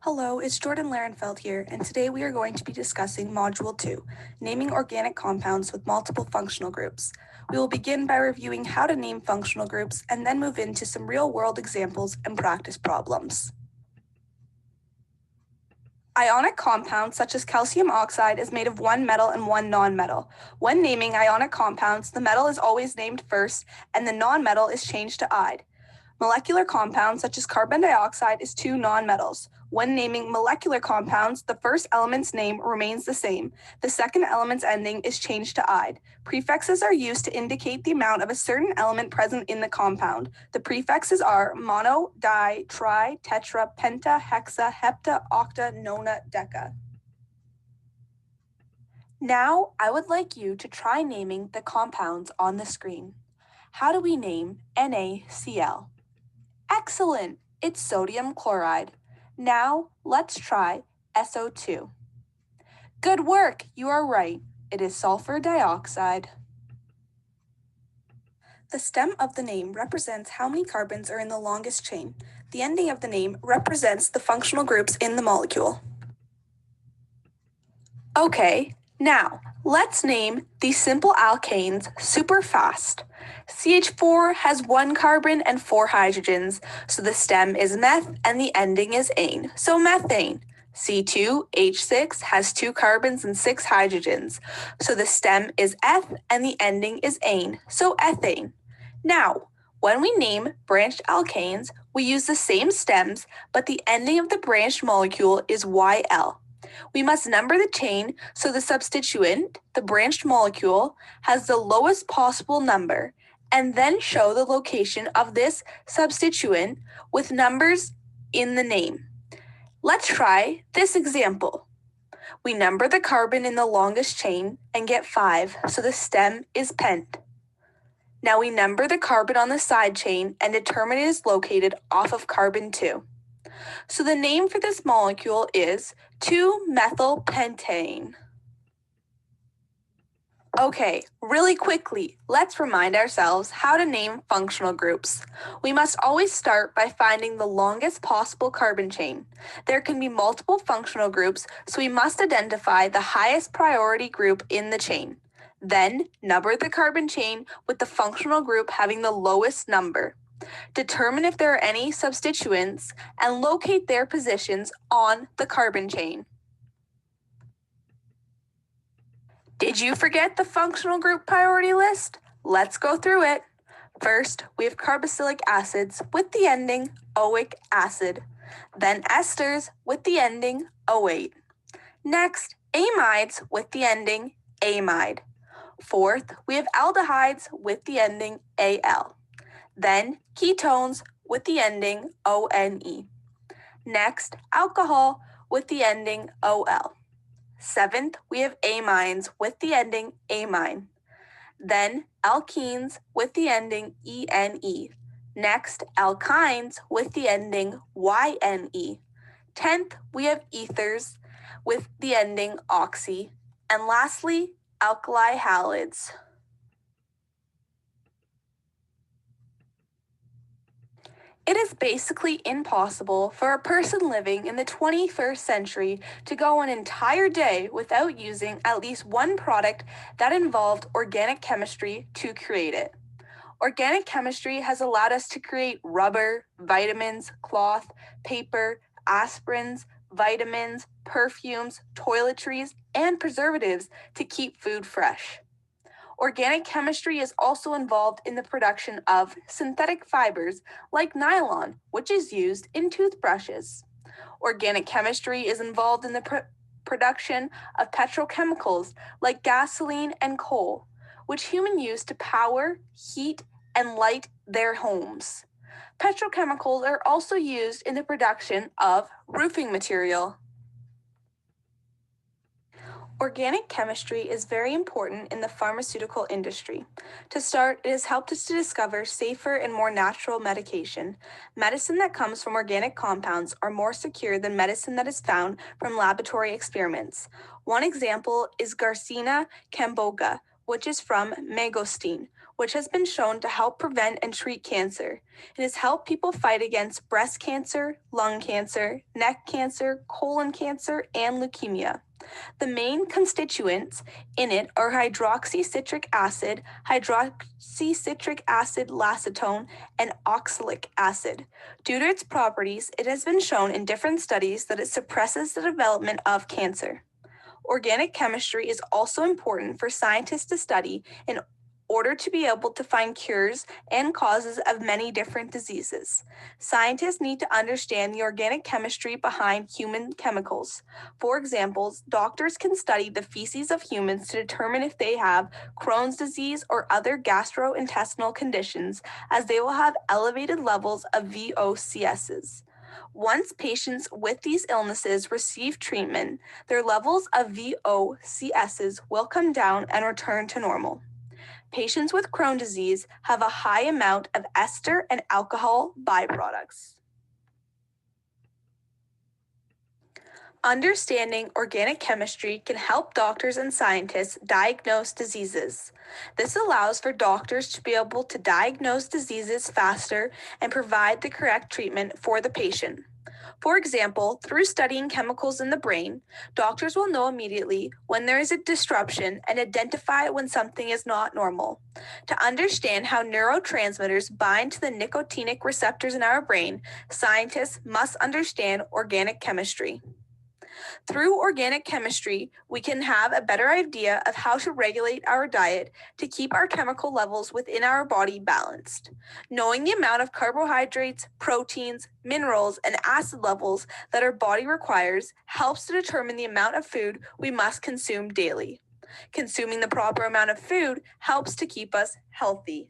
Hello, it's Jordan Larenfeld here, and today we are going to be discussing Module 2, Naming Organic Compounds with Multiple Functional Groups. We will begin by reviewing how to name functional groups and then move into some real-world examples and practice problems. Ionic compounds such as calcium oxide is made of one metal and one nonmetal. When naming ionic compounds, the metal is always named first and the nonmetal is changed to "ide." Molecular compounds such as carbon dioxide is two nonmetals. When naming molecular compounds, the first element's name remains the same. The second element's ending is changed to "ide." Prefixes are used to indicate the amount of a certain element present in the compound. The prefixes are mono, di, tri, tetra, penta, hexa, hepta, octa, nona, deca. Now, I would like you to try naming the compounds on the screen. How do we name NaCl? Excellent! It's sodium chloride. Now, let's try SO2. Good work! You are right. It is sulfur dioxide. The stem of the name represents how many carbons are in the longest chain. The ending of the name represents the functional groups in the molecule. Okay, now, let's name these simple alkanes super fast. CH4 has one carbon and four hydrogens, so the stem is meth and the ending is ane, so methane. C2H6 has two carbons and six hydrogens, so the stem is eth and the ending is ane, so ethane. Now, when we name branched alkanes, we use the same stems, but the ending of the branched molecule is YL. We must number the chain so the substituent, the branched molecule, has the lowest possible number, and then show the location of this substituent with numbers in the name. Let's try this example. We number the carbon in the longest chain and get 5, so the stem is pent. Now we number the carbon on the side chain and determine it is located off of carbon 2. So the name for this molecule is 2-methylpentane. Okay, really quickly, let's remind ourselves how to name functional groups. We must always start by finding the longest possible carbon chain. There can be multiple functional groups, so we must identify the highest priority group in the chain. Then, number the carbon chain with the functional group having the lowest number. Determine if there are any substituents and locate their positions on the carbon chain. Did you forget the functional group priority list? Let's go through it. First, we have carboxylic acids with the ending oic acid, then esters with the ending -8. Next, amides with the ending amide. Fourth, we have aldehydes with the ending Al. Then ketones with the ending ONE. Next, alcohol with the ending OL. Seventh, we have amines with the ending amine. Then alkenes with the ending ENE. Next, alkynes with the ending YNE. 10th, we have ethers with the ending oxy. And lastly, alkali halides. It is basically impossible for a person living in the 21st century to go an entire day without using at least one product that involved organic chemistry to create it. Organic chemistry has allowed us to create rubber, vitamins, cloth, paper, aspirins, vitamins, perfumes, toiletries, and preservatives to keep food fresh. Organic chemistry is also involved in the production of synthetic fibers like nylon, which is used in toothbrushes. Organic chemistry is involved in the production of petrochemicals like gasoline and coal, which humans use to power, heat, and light their homes. Petrochemicals are also used in the production of roofing material. Organic chemistry is very important in the pharmaceutical industry. To start, it has helped us to discover safer and more natural medication. Medicine that comes from organic compounds are more secure than medicine that is found from laboratory experiments. One example is Garcinia cambogia, which is from mangosteen, which has been shown to help prevent and treat cancer. It has helped people fight against breast cancer, lung cancer, neck cancer, colon cancer, and leukemia. The main constituents in it are hydroxycitric acid lacetone, and oxalic acid. Due to its properties, it has been shown in different studies that it suppresses the development of cancer. Organic chemistry is also important for scientists to study in order to be able to find cures and causes of many different diseases. Scientists need to understand the organic chemistry behind human chemicals. For example, doctors can study the feces of humans to determine if they have Crohn's disease or other gastrointestinal conditions, as they will have elevated levels of VOCSs. Once patients with these illnesses receive treatment, their levels of VOCSs will come down and return to normal. Patients with Crohn's disease have a high amount of ester and alcohol byproducts. Understanding organic chemistry can help doctors and scientists diagnose diseases. This allows for doctors to be able to diagnose diseases faster and provide the correct treatment for the patient. For example, through studying chemicals in the brain, doctors will know immediately when there is a disruption and identify when something is not normal. To understand how neurotransmitters bind to the nicotinic receptors in our brain, scientists must understand organic chemistry. Through organic chemistry, we can have a better idea of how to regulate our diet to keep our chemical levels within our body balanced. Knowing the amount of carbohydrates, proteins, minerals, and acid levels that our body requires helps to determine the amount of food we must consume daily. Consuming the proper amount of food helps to keep us healthy.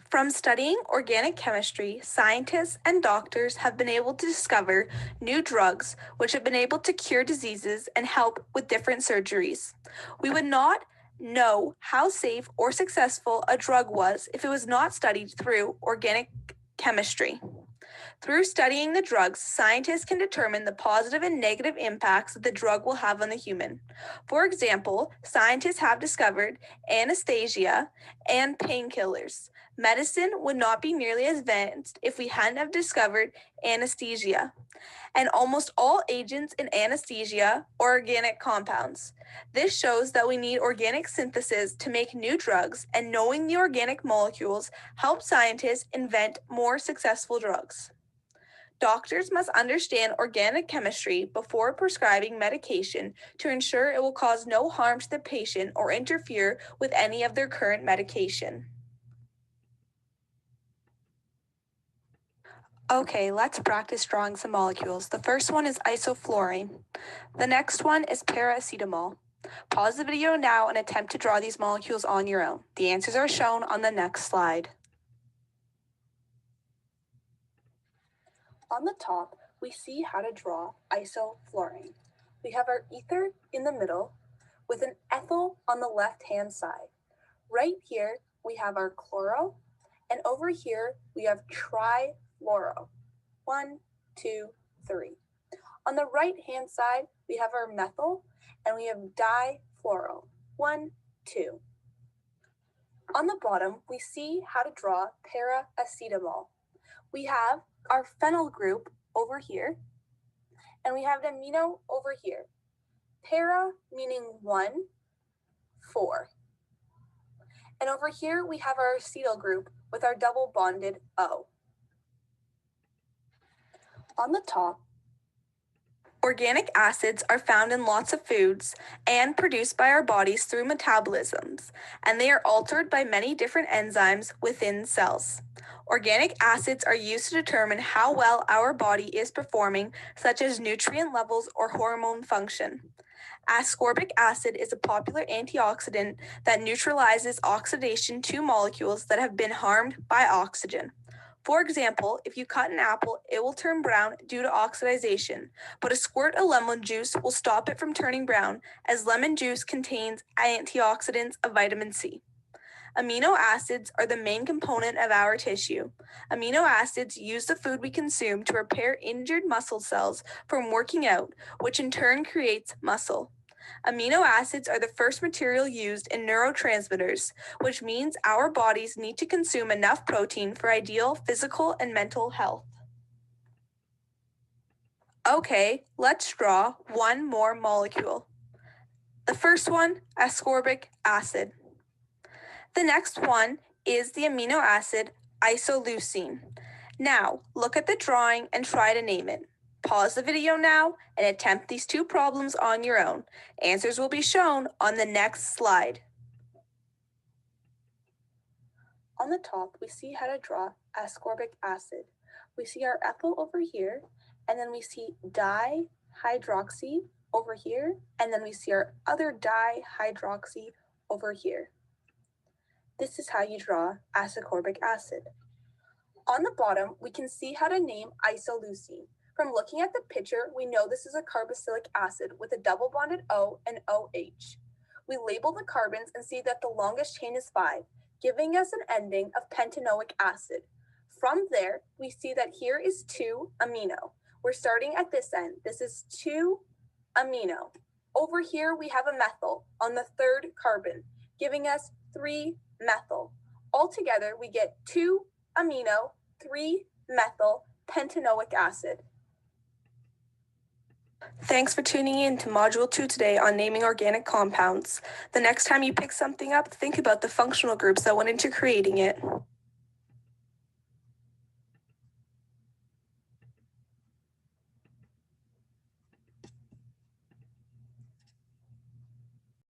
From studying organic chemistry, scientists and doctors have been able to discover new drugs which have been able to cure diseases and help with different surgeries. We would not know how safe or successful a drug was if it was not studied through organic chemistry. Through studying the drugs, scientists can determine the positive and negative impacts that the drug will have on the human. For example, scientists have discovered anesthesia and painkillers. Medicine would not be nearly as advanced if we hadn't have discovered anesthesia. And almost all agents in anesthesia are organic compounds. This shows that we need organic synthesis to make new drugs, and knowing the organic molecules helps scientists invent more successful drugs. Doctors must understand organic chemistry before prescribing medication to ensure it will cause no harm to the patient or interfere with any of their current medication. Okay, let's practice drawing some molecules. The first one is isoflurane. The next one is paracetamol. Pause the video now and attempt to draw these molecules on your own. The answers are shown on the next slide. On the top, we see how to draw isoflurane. We have our ether in the middle with an ethyl on the left-hand side. Right here, we have our chloro, and over here, we have trifluoro. 1, 2, 3. On the right-hand side, we have our methyl, and we have difluoro. 1, 2. On the bottom, we see how to draw paracetamol. We have our phenyl group over here, and we have an amino over here. Para meaning 1, 4. And over here, we have our acetyl group with our double bonded O. On the top, organic acids are found in lots of foods and produced by our bodies through metabolisms, and they are altered by many different enzymes within cells. Organic acids are used to determine how well our body is performing, such as nutrient levels or hormone function. Ascorbic acid is a popular antioxidant that neutralizes oxidation to molecules that have been harmed by oxygen. For example, if you cut an apple, it will turn brown due to oxidation, but a squirt of lemon juice will stop it from turning brown, as lemon juice contains antioxidants of vitamin C. Amino acids are the main component of our tissue. Amino acids use the food we consume to repair injured muscle cells from working out, which in turn creates muscle. Amino acids are the first material used in neurotransmitters, which means our bodies need to consume enough protein for ideal physical and mental health. Okay, let's draw one more molecule. The first one, ascorbic acid. The next one is the amino acid isoleucine. Now, look at the drawing and try to name it. Pause the video now and attempt these two problems on your own. Answers will be shown on the next slide. On the top, we see how to draw ascorbic acid. We see our ethyl over here, and then we see dihydroxy over here, and then we see our other dihydroxy over here. This is how you draw ascorbic acid. On the bottom, we can see how to name isoleucine. From looking at the picture, we know this is a carboxylic acid with a double bonded O and OH. We label the carbons and see that the longest chain is 5, giving us an ending of pentanoic acid. From there, we see that here is 2-amino. We're starting at this end. This is 2-amino. Over here, we have a methyl on the third carbon, giving us 3-methyl. Altogether, we get 2-amino, 3-methyl pentanoic acid. Thanks for tuning in to Module 2 today on naming organic compounds. The next time you pick something up, think about the functional groups that went into creating it.